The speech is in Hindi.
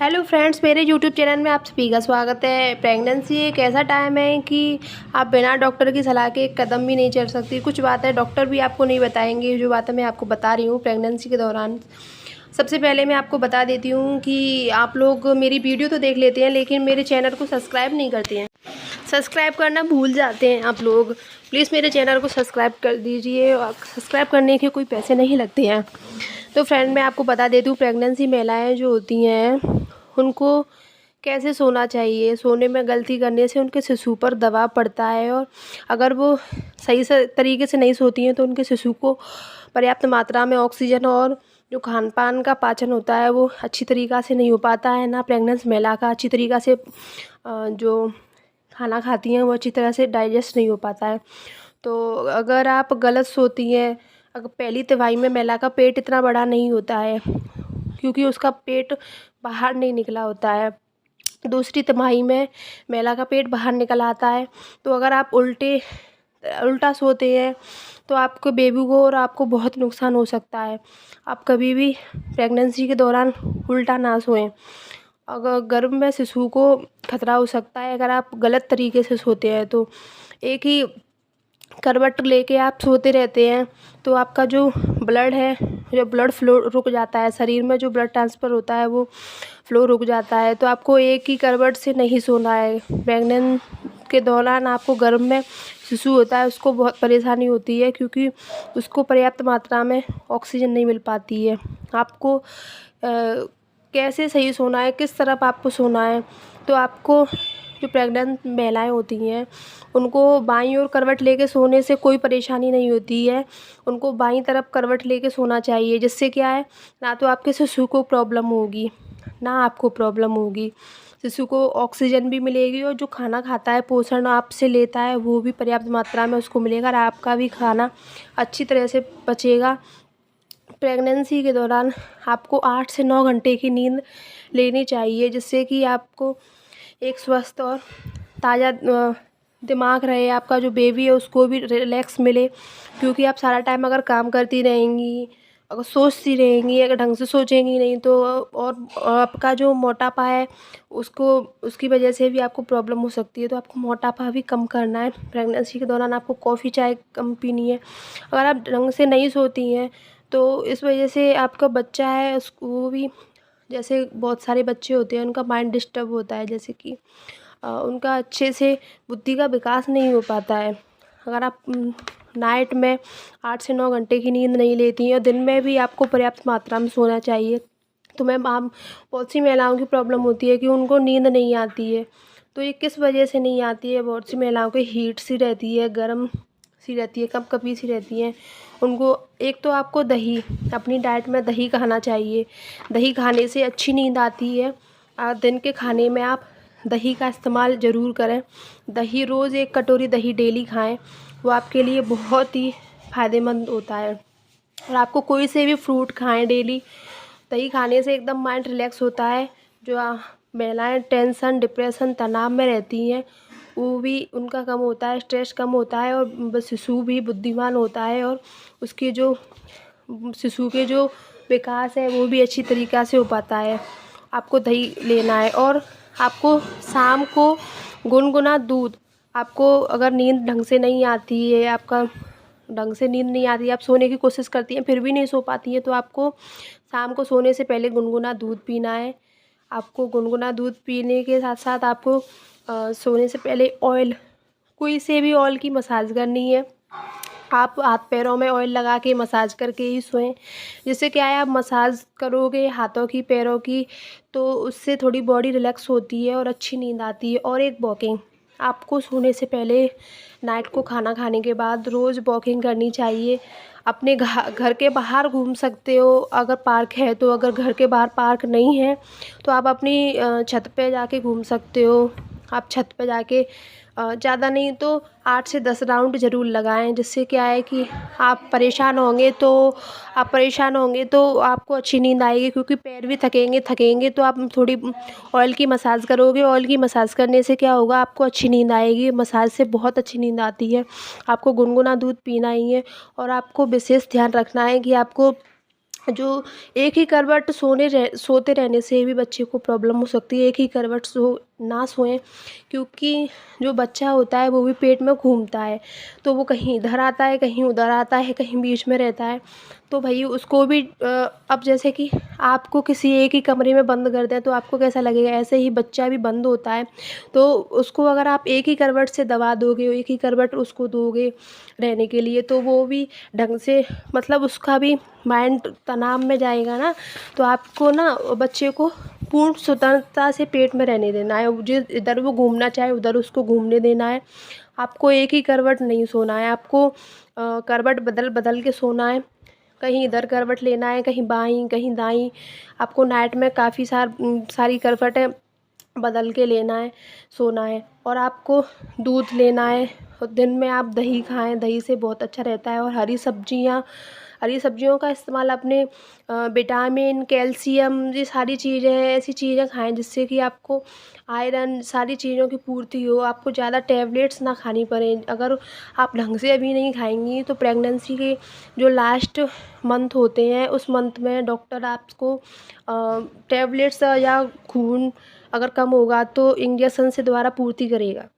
हेलो फ्रेंड्स, मेरे यूट्यूब चैनल में आप सभी का स्वागत है। प्रेगनेंसी एक ऐसा टाइम है कि आप बिना डॉक्टर की सलाह के एक कदम भी नहीं चल सकती। कुछ बातें डॉक्टर भी आपको नहीं बताएंगे, जो बातें मैं आपको बता रही हूँ प्रेगनेंसी के दौरान। सबसे पहले मैं आपको बता देती हूँ कि आप लोग मेरी वीडियो तो देख लेते हैं, लेकिन मेरे चैनल को सब्सक्राइब नहीं करते हैं। सब्सक्राइब करना भूल जाते हैं आप लोग। प्लीज़ मेरे चैनल को सब्सक्राइब कर दीजिए। और सब्सक्राइब करने के कोई पैसे नहीं लगते हैं। तो फ्रेंड, मैं आपको बता देती हूँ, प्रेगनेंसी महिलाएं जो होती हैं उनको कैसे सोना चाहिए। सोने में गलती करने से उनके शिशु पर दबाव पड़ता है, और अगर वो सही से तरीके से नहीं सोती हैं तो उनके शिशु को पर्याप्त मात्रा में ऑक्सीजन और जो खान पान का पाचन होता है वो अच्छी तरीक़ा से नहीं हो पाता है। ना प्रेग्नेंट महिला का अच्छी तरीक़ा से जो खाना खाती हैं वो अच्छी तरह से डाइजेस्ट नहीं हो पाता है। तो अगर आप गलत सोती हैं, अगर पहली तिमाही में महिला का पेट इतना बड़ा नहीं होता है, क्योंकि उसका पेट बाहर नहीं निकला होता है। दूसरी तिमाही में महिला का पेट बाहर निकल आता है। तो अगर आप उल्टा सोते हैं तो आपके बेबी को और आपको बहुत नुकसान हो सकता है। आप कभी भी प्रेगनेंसी के दौरान उल्टा ना सोएं। अगर गर्भ में शिशु को खतरा हो सकता है अगर आप गलत तरीके से सोते हैं। तो एक ही करवट लेके आप सोते रहते हैं तो आपका जो ब्लड है, जो ब्लड फ्लो रुक जाता है। शरीर में जो ब्लड ट्रांसफ़र होता है वो फ्लो रुक जाता है। तो आपको एक ही करवट से नहीं सोना है। प्रेग्नेंट के दौरान आपको गर्भ में शिशु होता है, उसको बहुत परेशानी होती है, क्योंकि उसको पर्याप्त मात्रा में ऑक्सीजन नहीं मिल पाती है। आपको कैसे सही सोना है, किस तरफ आपको सोना है। तो आपको जो प्रेग्नेंट महिलाएं होती हैं उनको बाईं ओर करवट लेके सोने से कोई परेशानी नहीं होती है। उनको बाईं तरफ करवट लेके सोना चाहिए, जिससे क्या है, ना तो आपके शिशु को प्रॉब्लम होगी ना आपको प्रॉब्लम होगी। शिशु को ऑक्सीजन भी मिलेगी, और जो खाना खाता है, पोषण आपसे लेता है, वो भी पर्याप्त मात्रा में उसको मिलेगा, और आपका भी खाना अच्छी तरह से पचेगा। प्रेगनेंसी के दौरान आपको 8 से 9 घंटे की नींद लेनी चाहिए, जिससे कि आपको एक स्वस्थ और ताज़ा दिमाग रहे। आपका जो बेबी है उसको भी रिलैक्स मिले, क्योंकि आप सारा टाइम अगर काम करती रहेंगी, अगर सोचती रहेंगी, अगर ढंग से सोचेंगी नहीं तो और आपका जो मोटापा है उसकी वजह से भी आपको प्रॉब्लम हो सकती है। तो आपको मोटापा भी कम करना है। प्रेगनेंसी के दौरान आपको कॉफ़ी चाय कम पीनी है। अगर आप ढंग से नहीं सोती हैं तो इस वजह से आपका बच्चा है उसको वो भी, जैसे बहुत सारे बच्चे होते हैं उनका माइंड डिस्टर्ब होता है, जैसे कि उनका अच्छे से बुद्धि का विकास नहीं हो पाता है। अगर आप नाइट में 8 से 9 घंटे की नींद नहीं लेती हैं, और दिन में भी आपको पर्याप्त मात्रा में सोना चाहिए। तो मैम, आप बहुत सी महिलाओं की प्रॉब्लम होती है कि उनको नींद नहीं आती है। तो ये किस वजह से नहीं आती है? बहुत सी महिलाओं को हीट सी रहती है, गर्म सी रहती है, कपकपी सी रहती हैं उनको। एक तो आपको दही, अपनी डाइट में दही खाना चाहिए। दही खाने से अच्छी नींद आती है। दिन के खाने में आप दही का इस्तेमाल ज़रूर करें। दही रोज़ 1 कटोरी दही डेली खाएं, वो आपके लिए बहुत ही फ़ायदेमंद होता है। और आपको कोई से भी फ्रूट खाएं डेली। दही खाने से एकदम माइंड रिलैक्स होता है। जो महिलाएं टेंशन, डिप्रेशन, तनाव में रहती हैं, वो भी उनका कम होता है, स्ट्रेस कम होता है, और शिशु भी बुद्धिमान होता है, और उसके जो शिशु के जो विकास है वो भी अच्छी तरीक़ा से हो पाता है। आपको दही लेना है। और आपको शाम को गुनगुना दूध, आपको अगर नींद ढंग से नहीं आती है, आपका ढंग से नींद नहीं आती है, आप सोने की कोशिश करती हैं फिर भी नहीं सो पाती हैं, तो आपको शाम को सोने से पहले गुनगुना दूध पीना है। आपको गुनगुना दूध पीने के साथ साथ आपको सोने से पहले ऑयल, कोई से भी ऑयल की मसाज करनी है। आप हाथ पैरों में ऑयल लगा के मसाज करके ही सोएं। जिससे क्या है, आप मसाज करोगे हाथों की, पैरों की, तो उससे थोड़ी बॉडी रिलैक्स होती है और अच्छी नींद आती है। और एक वॉकिंग, आपको सोने से पहले नाइट को खाना खाने के बाद रोज़ वॉकिंग करनी चाहिए। अपने घर के बाहर घूम सकते हो अगर पार्क है तो। अगर घर के बाहर पार्क नहीं है तो आप अपनी छत पे जाके घूम सकते हो। आप छत पे जाके ज़्यादा नहीं तो 8 से 10 राउंड ज़रूर लगाएं। जिससे क्या है कि आप परेशान होंगे तो आपको अच्छी नींद आएगी, क्योंकि पैर भी थकेंगे तो आप थोड़ी ऑयल की मसाज करोगे। ऑयल की मसाज करने से क्या होगा, आपको अच्छी नींद आएगी। मसाज से बहुत अच्छी नींद आती है। आपको गुनगुना दूध पीना ही है। और आपको विशेष ध्यान रखना है कि आपको जो एक ही करवट सोते रहने से भी बच्चे को प्रॉब्लम हो सकती है। एक ही करवट ना सोएं, क्योंकि जो बच्चा होता है वो भी पेट में घूमता है, तो वो कहीं इधर आता है, कहीं उधर आता है, कहीं बीच में रहता है। तो भई उसको भी अब जैसे कि आपको किसी एक ही कमरे में बंद कर दें तो आपको कैसा लगेगा, ऐसे ही बच्चा भी बंद होता है। तो उसको अगर आप एक ही करवट से दबा दोगे, एक ही करवट उसको दोगे रहने के लिए, तो वो भी ढंग से, मतलब उसका भी माइंड तनाव में जाएगा ना। तो आपको ना बच्चे को पूर्ण स्वतंत्रता से पेट में रहने देना है। इधर वो घूमना चाहे उधर उसको घूमने देना है। आपको एक ही करवट नहीं सोना है, आपको करवट बदल बदल के सोना है। कहीं इधर करवट लेना है, कहीं बाईं, कहीं दाईं। आपको नाइट में काफ़ी सारी करवटें बदल के लेना है, सोना है। और आपको दूध लेना है, और दिन में आप दही खाएं, दही से बहुत अच्छा रहता है। और हरी सब्जियों का इस्तेमाल अपने विटामिन, कैल्शियम, ये सारी चीज़ें हैं, ऐसी चीज़ें खाएं जिससे कि आपको आयरन, सारी चीज़ों की पूर्ति हो, आपको ज़्यादा टैबलेट्स ना खानी पड़े। अगर आप ढंग से अभी नहीं खाएंगी तो प्रेगनेंसी के जो लास्ट मंथ होते हैं उस मंथ में डॉक्टर आपको टैबलेट्स या खून अगर कम होगा तो इंजेक्शन से दोबारा पूर्ति करेगा।